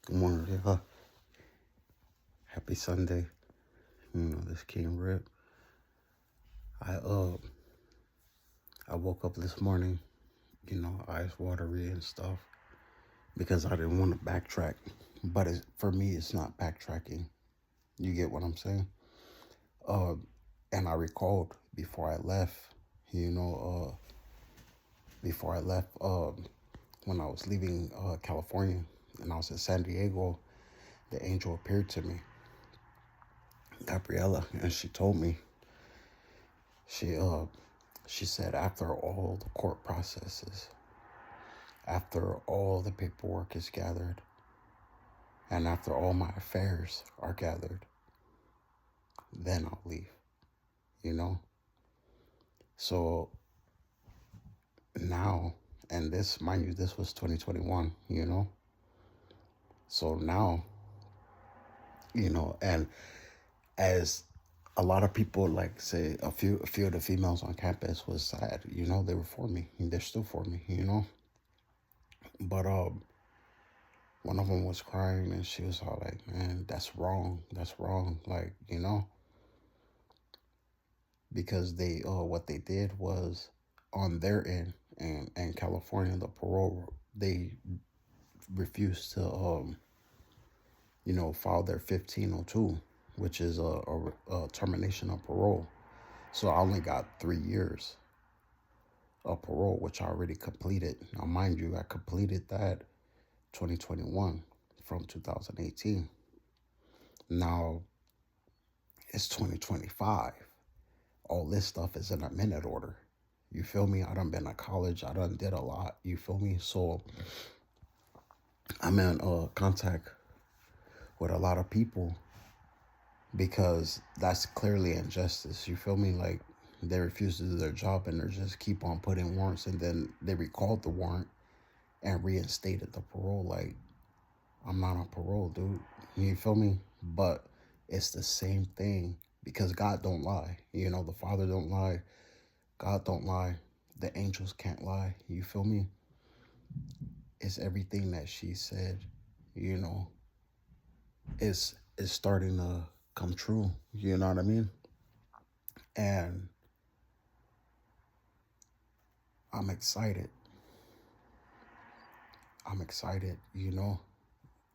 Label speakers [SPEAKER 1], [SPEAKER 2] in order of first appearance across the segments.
[SPEAKER 1] Good morning, y'all. Happy Sunday. This King Rip. I uh I woke up this morning, eyes watery and stuff because I didn't want to backtrack. But for me it's not backtracking. You get what I'm saying? Uh and I recalled you know, before I left, when I was leaving California and I was in San Diego, the angel appeared to me, Gabriella, and she told me, she uh she said, after all the court processes, after all the paperwork is gathered, and after all my affairs are gathered, then I'll leave, you know? So now, and this, mind you, this was 2021, you know? So now, and as a lot of people, like, say, a few of the females on campus was sad, they were for me, and they're still for me, but one of them was crying, and she was all like, man, that's wrong, like, because they what they did was, on their end, and California, the parole, they refused to file their 1502, which is a termination of parole. So I only got 3 years of parole, which I already completed. Now, mind you, I completed that 2021 from 2018. Now it's 2025. All this stuff is in a minute order. You feel me? I done been to college. I done did a lot. You feel me? So I'm in contact with a lot of people because that's clearly injustice. You feel me? Like, they refuse to do their job and they just keep on putting warrants, and then they recalled the warrant and reinstated the parole. Like, I'm not on parole, dude. You feel me? But it's the same thing because God don't lie. The Father don't lie. God don't lie. The angels can't lie. You feel me? It's everything that she said, you know, is starting to come true. You know what I mean? And I'm excited. I'm excited,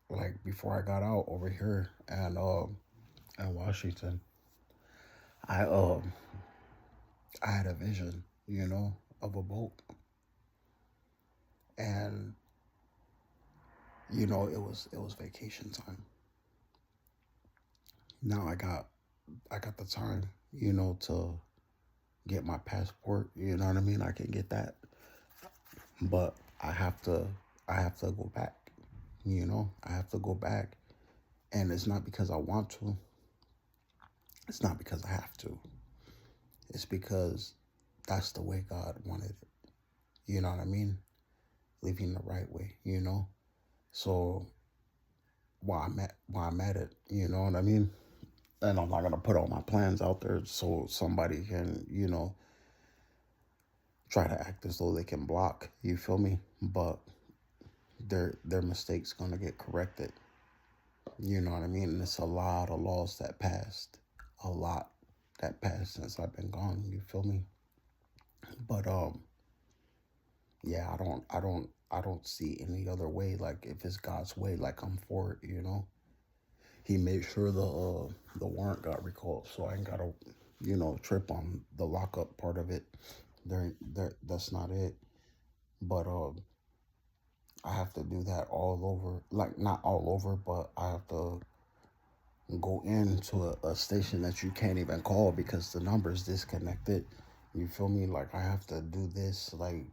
[SPEAKER 1] Like, before I got out over here and in Washington, I I had a vision, of a boat. And it was vacation time. Now I got the time, to get my passport, you know what I mean? I can get that. But I have to go back. I have to go back. And it's not because I want to. It's not because I have to. It's because that's the way God wanted it. You know what I mean? Living the right way, So while I'm at it, you know what I mean? And I'm not gonna put all my plans out there so somebody can, try to act as though they can block. You feel me? But their mistakes gonna get corrected. You know what I mean? And it's a lot of laws that passed. A lot that passed since I've been gone. You feel me? But yeah, I don't see any other way. Like, if it's God's way, like, I'm for it. He made sure the warrant got recalled, so I ain't gotta, trip on the lockup part of it. That's not it. But I have to do that all over. Like, not all over, but I have to go into a station that you can't even call because the number is disconnected. You feel me? Like, I have to do this, like,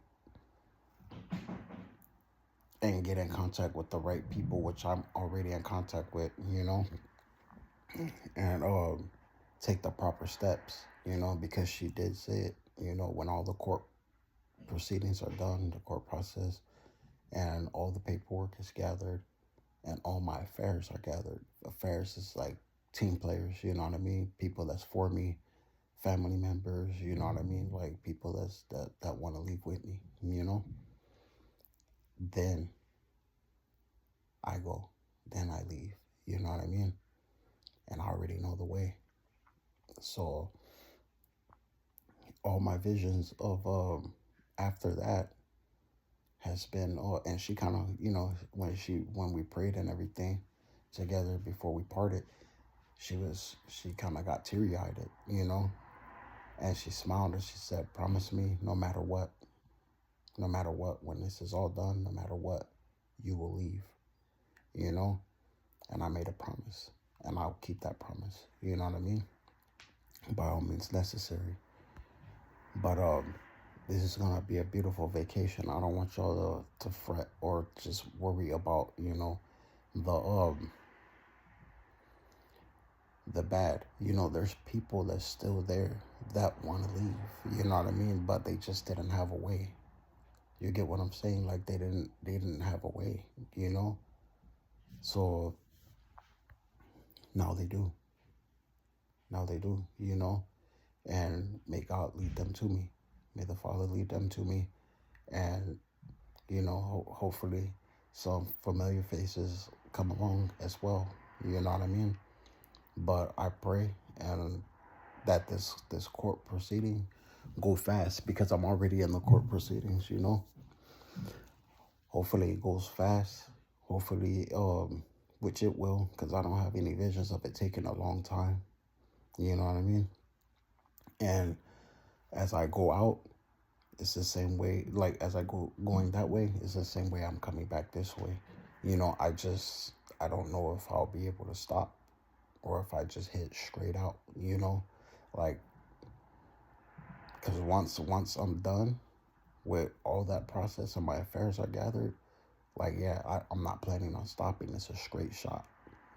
[SPEAKER 1] and get in contact with the right people, which I'm already in contact with, and take the proper steps, because she did say it, when all the court proceedings are done, the court process, and all the paperwork is gathered, and all my affairs are gathered. Affairs is like team players, you know what I mean? People that's for me, family members, you know what I mean? Like, people that want to leave with me, Then I go. then I leave. You know what I mean? And I already know the way. So all my visions of after that has been, and she kind of, when we prayed and everything together before we parted, she kind of got teary eyed, and she smiled and she said, "Promise me, no matter what, when this is all done, no matter what, you will leave." You know, and I made a promise, and I'll keep that promise. You know what I mean? By all means necessary. But this is gonna be a beautiful vacation. I don't want y'all to fret or just worry about, the the bad. There's people that's still there that want to leave. You know what I mean? But they just didn't have a way. You get what I'm saying? Like they didn't have a way. You know. So now they do. Now they do. And may God lead them to me. May the Father lead them to me, and hopefully some familiar faces come along as well. You know what I mean? But I pray and that this court proceeding go fast, because I'm already in the court proceedings. Hopefully it goes fast. Hopefully, which it will, because I don't have any visions of it taking a long time. You know what I mean? And as I go out, it's the same way. Like as I going that way, it's the same way I'm coming back this way. I don't know if I'll be able to stop or if I just hit straight out. Like, because once I'm done with all that process and my affairs are gathered, like, yeah, I'm not planning on stopping. It's a straight shot.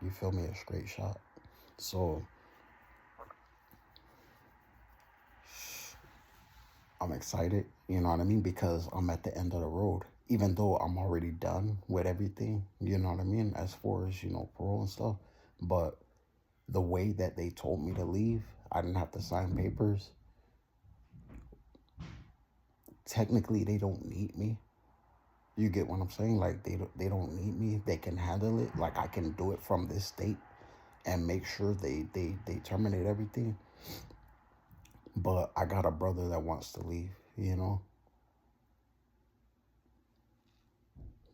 [SPEAKER 1] You feel me? A straight shot. So I'm excited, you know what I mean? Because I'm at the end of the road. Even though I'm already done with everything, you know what I mean? As far as, parole and stuff. But the way that they told me to leave, I didn't have to sign papers. Technically, they don't need me. You get what I'm saying? Like, they don't need me. They can handle it. Like, I can do it from this state and make sure they terminate everything. But I got a brother that wants to leave.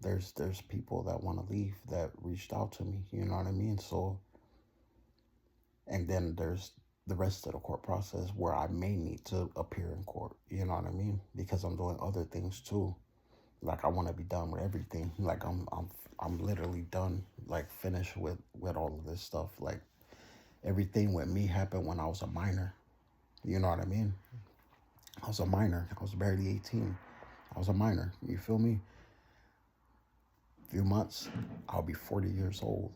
[SPEAKER 1] There's people that want to leave that reached out to me, you know what I mean? So, and then there's the rest of the court process where I may need to appear in court, you know what I mean? Because I'm doing other things too. Like, I want to be done with everything. Like, I'm literally done, like finished with all of this stuff. Like, everything with me happened when I was a minor. You know what I mean? I was a minor. I was barely 18. I was a minor. You feel me? Few months, I'll be 40 years old.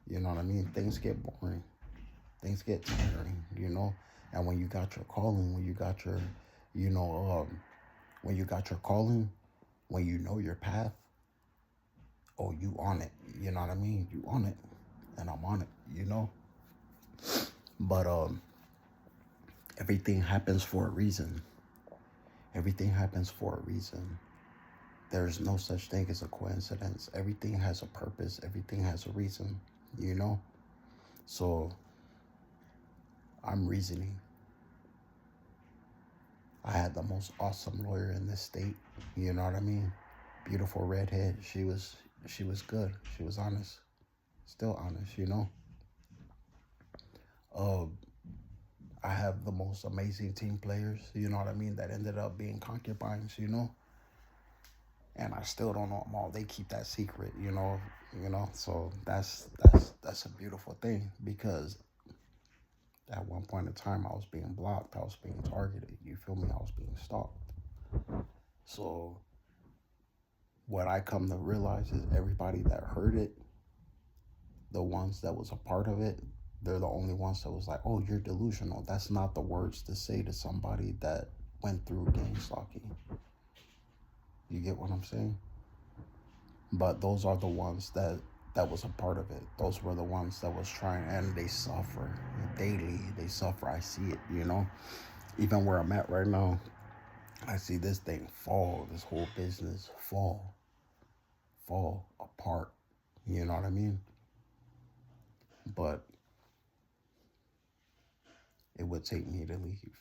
[SPEAKER 1] You know what I mean? Things get boring. Things get tiring. And when you got your calling, when you got your, you know, when you got your calling, when you know your path, oh, you on it. You know what I mean? You on it. And I'm on it. But everything happens for a reason. Everything happens for a reason. There's no such thing as a coincidence. Everything has a purpose. Everything has a reason. So I'm reasoning. I had the most awesome lawyer in this state. You know what I mean? Beautiful redhead. She was good. She was honest. Still honest. Uh, I have the most amazing team players, you know what I mean, that ended up being concubines. And I still don't know them all. They keep that secret. So that's a beautiful thing, because at one point in time I was being blocked, I was being targeted. You feel me? I was being stalked. So what I come to realize is everybody that heard it, the ones that was a part of it, they're the only ones that was like, "Oh, you're delusional." That's not the words to say to somebody that went through gang stalking. You get what I'm saying? But those are the ones that was a part of it. Those were the ones that was trying, and they suffer daily. They suffer. I see it. Even where I'm at right now, I see this thing fall, this whole business fall apart. You know what I mean? But it would take me to leave,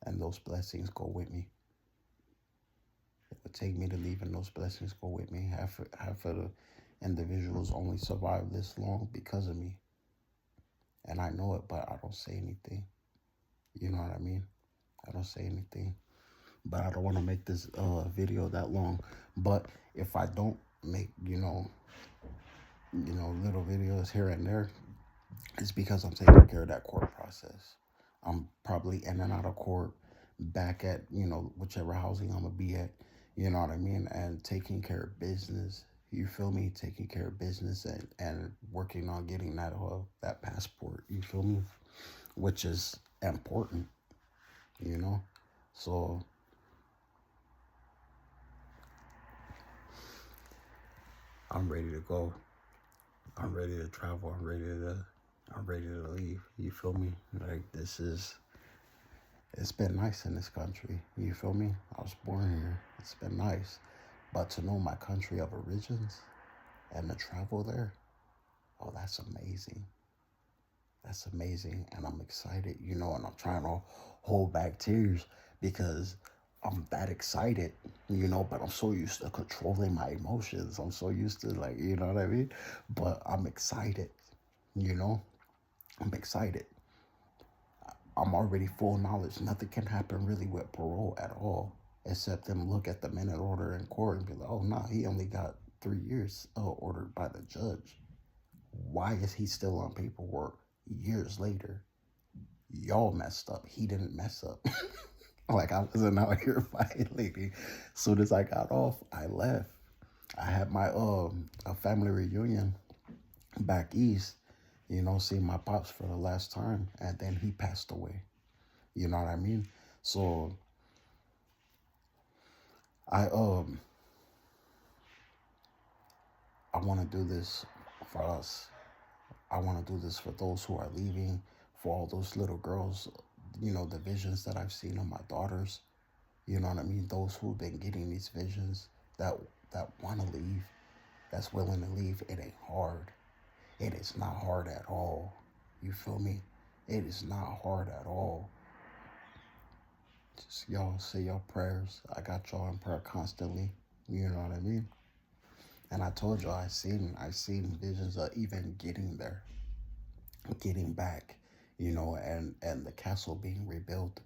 [SPEAKER 1] and those blessings go with me. It would take me to leave, and those blessings go with me. Half of the individuals only survive this long because of me, and I know it, but I don't say anything. You know what I mean? I don't say anything. But I don't want to make this video that long. But if I don't make, little videos here and there, it's because I'm taking care of that court process. I'm probably in and out of court, back at, whichever housing I'm gonna be at, you know what I mean? And taking care of business. You feel me? Taking care of business and working on getting that passport. You feel me? Which is important, you know? So I'm ready to go. I'm ready to travel. I'm ready to leave. You feel me? Like it's been nice in this country. You feel me? I was born here. It's been nice. But to know my country of origins and to travel there, oh, that's amazing. That's amazing. And I'm excited, and I'm trying to hold back tears because I'm that excited, but I'm so used to controlling my emotions. I'm so used to, like, you know what I mean? But I'm excited, you know? I'm excited. I'm already full knowledge. Nothing can happen really with parole at all, except them look at the minute order in court and be like, oh, no, he only got 3 years ordered by the judge. Why is he still on paperwork years later? Y'all messed up. He didn't mess up. Like, I wasn't out here violating. As soon as I got off, I left. I had my a family reunion back east, seeing my pops for the last time, and then he passed away. You know what I mean? So I I want to do this for us. I want to do this for those who are leaving, for all those little girls, the visions that I've seen of my daughters. You know what I mean? Those who've been getting these visions that want to leave, that's willing to leave. It ain't hard. It is not hard at all. You feel me? It is not hard at all. Just y'all say your prayers. I got y'all in prayer constantly. You know what I mean? And I told y'all I seen visions of even getting there, getting back, and the castle being rebuilt.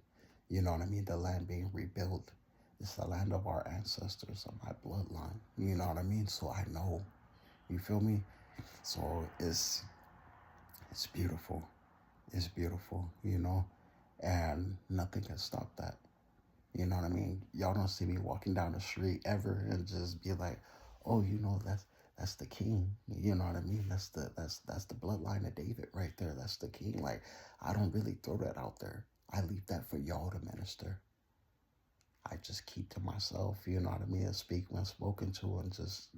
[SPEAKER 1] You know what I mean? The land being rebuilt. It's the land of our ancestors, of my bloodline. You know what I mean? So I know. You feel me? So it's beautiful. It's beautiful, and nothing can stop that. You know what I mean? Y'all don't see me walking down the street ever and just be like, oh, that's the king. You know what I mean? That's the bloodline of David right there. That's the king. Like, I don't really throw that out there. I leave that for y'all to minister. I just keep to myself, you know what I mean, and speak when spoken to, and just,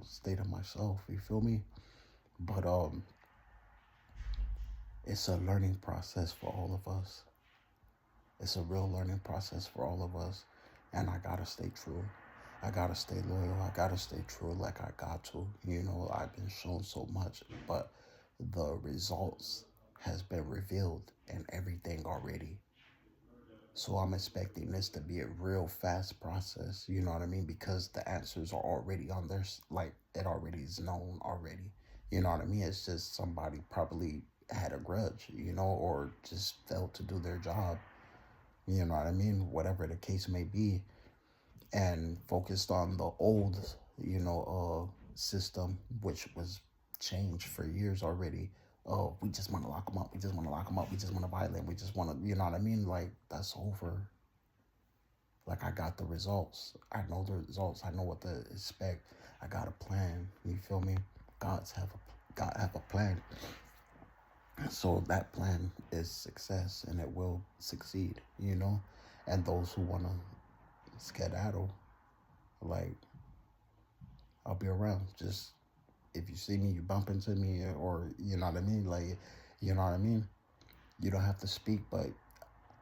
[SPEAKER 1] stay to myself. You feel me? But it's a learning process for all of us. It's a real learning process for all of us. And I gotta stay true. I gotta stay loyal. I gotta stay true like I got to. I've been shown so much, but the results has been revealed and everything already. So I'm expecting this to be a real fast process, you know what I mean? Because the answers are already on there, like it already is known already. You know what I mean? It's just somebody probably had a grudge, or just failed to do their job. You know what I mean? Whatever the case may be, and focused on the old, system, which was changed for years already. Oh, we just want to lock them up. We just want to lock them up. We just want to violate. We just want to, you know what I mean? Like, that's over. Like, I got the results. I know the results. I know what to expect. I got a plan. You feel me? God have a plan. So that plan is success, and it will succeed, And those who want to skedaddle, like, I'll be around. Just, if you see me, you bump into me, or, you know what I mean? Like, you know what I mean? You don't have to speak, but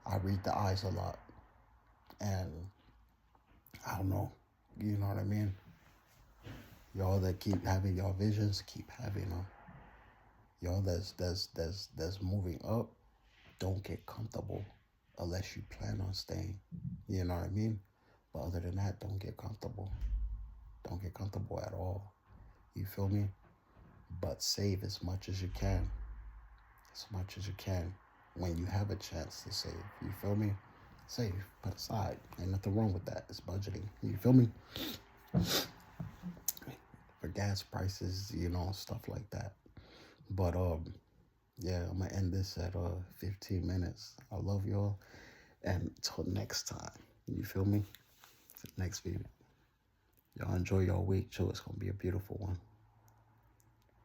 [SPEAKER 1] I read the eyes a lot. And I don't know. You know what I mean? Y'all that keep having y'all visions, keep having them. Y'all that's moving up, don't get comfortable unless you plan on staying. You know what I mean? But other than that, don't get comfortable. Don't get comfortable at all. You feel me? But save as much as you can. As much as you can. When you have a chance to save. You feel me? Save. Put aside. Ain't nothing wrong with that. It's budgeting. You feel me? For gas prices, stuff like that. But yeah, I'm gonna end this at 15 minutes. I love y'all. And until next time. You feel me? Next video. Y'all enjoy your week too. It's gonna be a beautiful one.